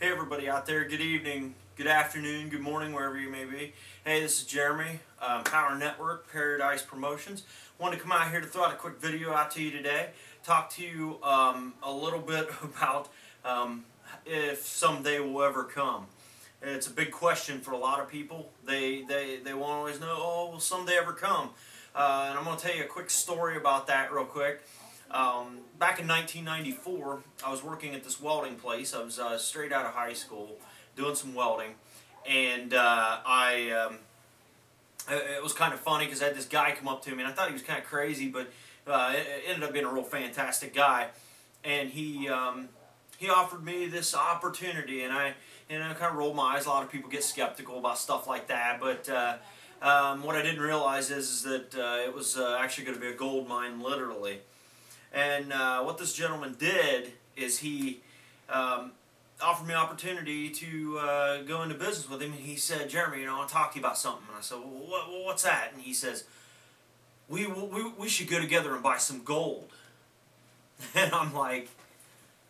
Hey everybody out there, good evening, good afternoon, good morning, wherever you may be. Hey, this is Jeremy, Power Network, Paradise Promotions. Wanted to come out here to throw out a quick video out to you today. Talk to you a little bit about if someday will ever come. It's a big question for a lot of people. They want to always know, oh, will someday ever come? And I'm going to tell you a quick story about that real quick. Back in 1994, I was working at this welding place. I was straight out of high school doing some welding, and it was kind of funny because I had this guy come up to me, and I thought he was kind of crazy, but it ended up being a real fantastic guy, and he offered me this opportunity, and I kind of rolled my eyes. A lot of people get skeptical about stuff like that, but what I didn't realize is that it was actually going to be a gold mine, literally. And what this gentleman did is he offered me an opportunity to go into business with him. And he said, Jeremy, I want to talk to you about something. And I said, well, what's that? And he says, we should go together and buy some gold. And I'm like,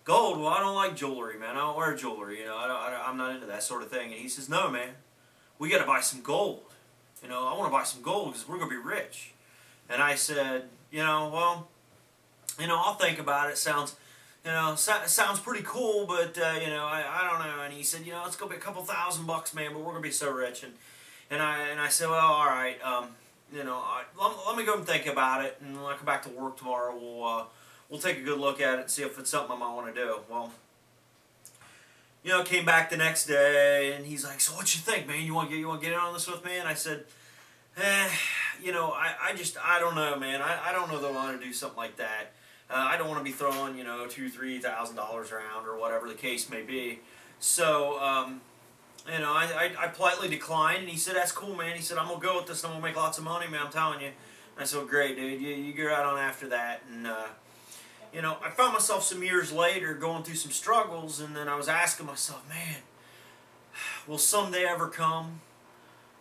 gold? Well, I don't like jewelry, man. I don't wear jewelry. I'm not into that sort of thing. And he says, no, man, we got to buy some gold. I want to buy some gold because we're going to be rich. And I said, well, I'll think about it. Sounds, sounds pretty cool, but I don't know. And he said, it's gonna be a couple $1,000, man, but we're gonna be so rich. And I said, well, all right, let me go and think about it, and when I come back to work tomorrow, we'll take a good look at it and see if it's something I might want to do. Well, came back the next day, and he's like, so what you think, man? You want to get in on this with me? And I said, I don't know, man. I don't know that I want to do something like that. I don't want to be throwing, $2,000-3,000 around or whatever the case may be. So, I politely declined, and he said, that's cool, man. He said, I'm going to go with this, and I'm going to make lots of money, man, I'm telling you. And I said, well, great, dude. You go right on after that. And, I found myself some years later going through some struggles, and then I was asking myself, man, will someday ever come?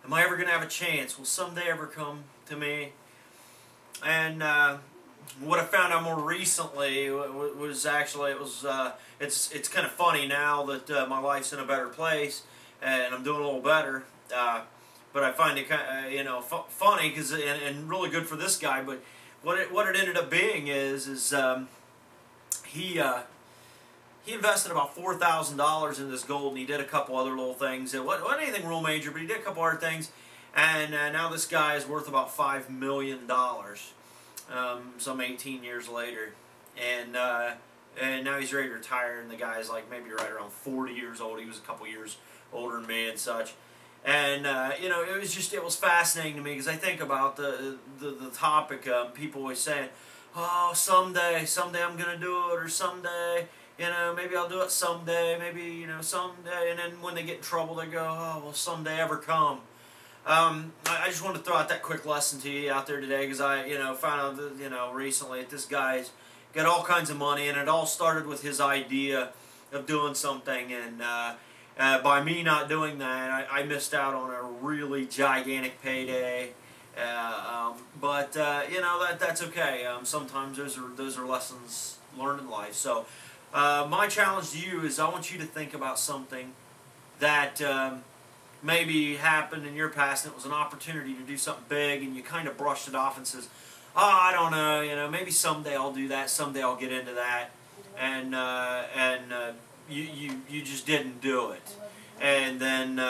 Am I ever going to have a chance? Will someday ever come to me? And what I found out more recently was actually it's kind of funny now that my life's in a better place and I'm doing a little better. But I find it kind of funny because and really good for this guy. But what it ended up being is he invested about $4,000 in this gold, and he did a couple other little things. It wasn't anything real major, but he did a couple other things. And now this guy is worth about $5 million, some 18 years later. And now he's ready to retire, and the guy's like maybe right around 40 years old. He was a couple years older than me and such. And, it was fascinating to me because I think about the topic. People always saying, oh, someday I'm going to do it, or someday, maybe I'll do it someday, maybe, someday. And then when they get in trouble, they go, oh, will someday ever come? I just wanted to throw out that quick lesson to you out there today because I, found out that, recently that this guy's got all kinds of money, and it all started with his idea of doing something, and by me not doing that, I missed out on a really gigantic payday. But that's okay. Sometimes those are lessons learned in life. So my challenge to you is I want you to think about something that maybe happened in your past, and it was an opportunity to do something big, and you kind of brushed it off and says, oh, I don't know, maybe someday I'll do that, someday I'll get into that, and you just didn't do it. And then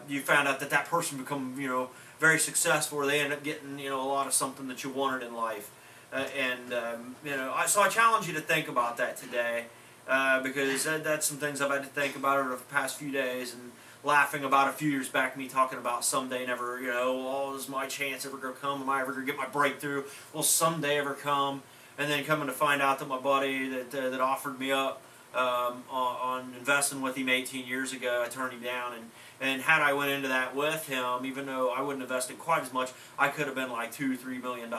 you found out that person become, very successful, or they end up getting, a lot of something that you wanted in life. So I challenge you to think about that today, because that's some things I've had to think about over the past few days, and laughing about a few years back, me talking about someday never, oh, is my chance ever going to come? Am I ever going to get my breakthrough? Will someday ever come? And then coming to find out that my buddy that offered me up on investing with him 18 years ago, I turned him down. And had I went into that with him, even though I wouldn't invest in quite as much, I could have been like $2-3 million,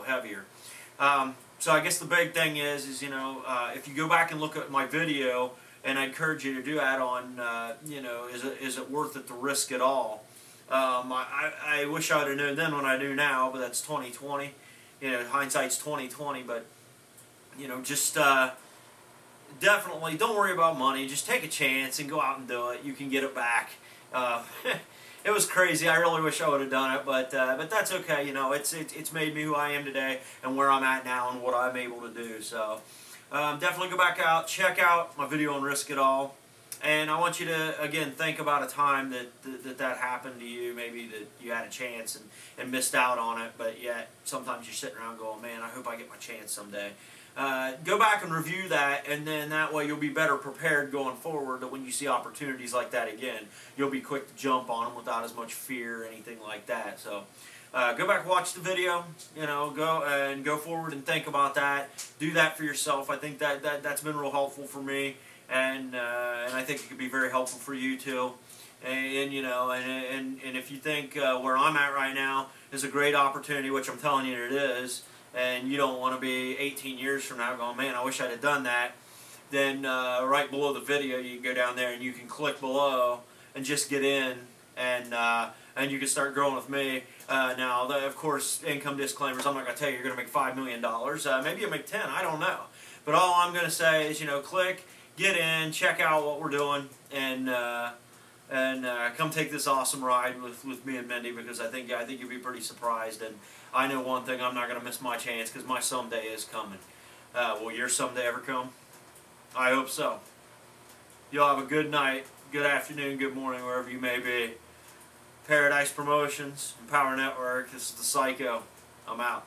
heavier. So I guess the big thing is if you go back and look at my video, and I encourage you to do that on, is it worth it to risk it all? I wish I would have known then what I do now, but that's 2020. Hindsight's 2020. But just definitely don't worry about money. Just take a chance and go out and do it. You can get it back. Uh, it was crazy. I really wish I would have done it, but that's okay. You know, it's made me who I am today and where I'm at now and what I'm able to do. So definitely go back out, check out my video on Risk It All. And I want you to, again, think about a time that happened to you, maybe that you had a chance and missed out on it, but yet sometimes you're sitting around going, man, I hope I get my chance someday. Go back and review that, and then that way you'll be better prepared going forward that when you see opportunities like that again, you'll be quick to jump on them without as much fear or anything like that. So go back and watch the video, you know, go forward and think about that. Do that for yourself. I think that's been real helpful for me. And I think it could be very helpful for you too. And you know, and if you think where I'm at right now is a great opportunity, which I'm telling you it is, and you don't want to be 18 years from now going, man, I wish I'd have done that, then right below the video you can go down there and you can click below and just get in, and you can start growing with me. Now, of course, income disclaimers, I'm not going to tell you you're going to make $5 million. Maybe you'll make 10, I don't know. But all I'm going to say is, you know, click, get in, check out what we're doing, and come take this awesome ride with me and Mindy, because I think you'll be pretty surprised. And I know one thing, I'm not going to miss my chance, because my someday is coming. Will your someday ever come? I hope so. Y'all have a good night, good afternoon, good morning, wherever you may be. Paradise Promotions and Power Network, this is the Psycho. I'm out.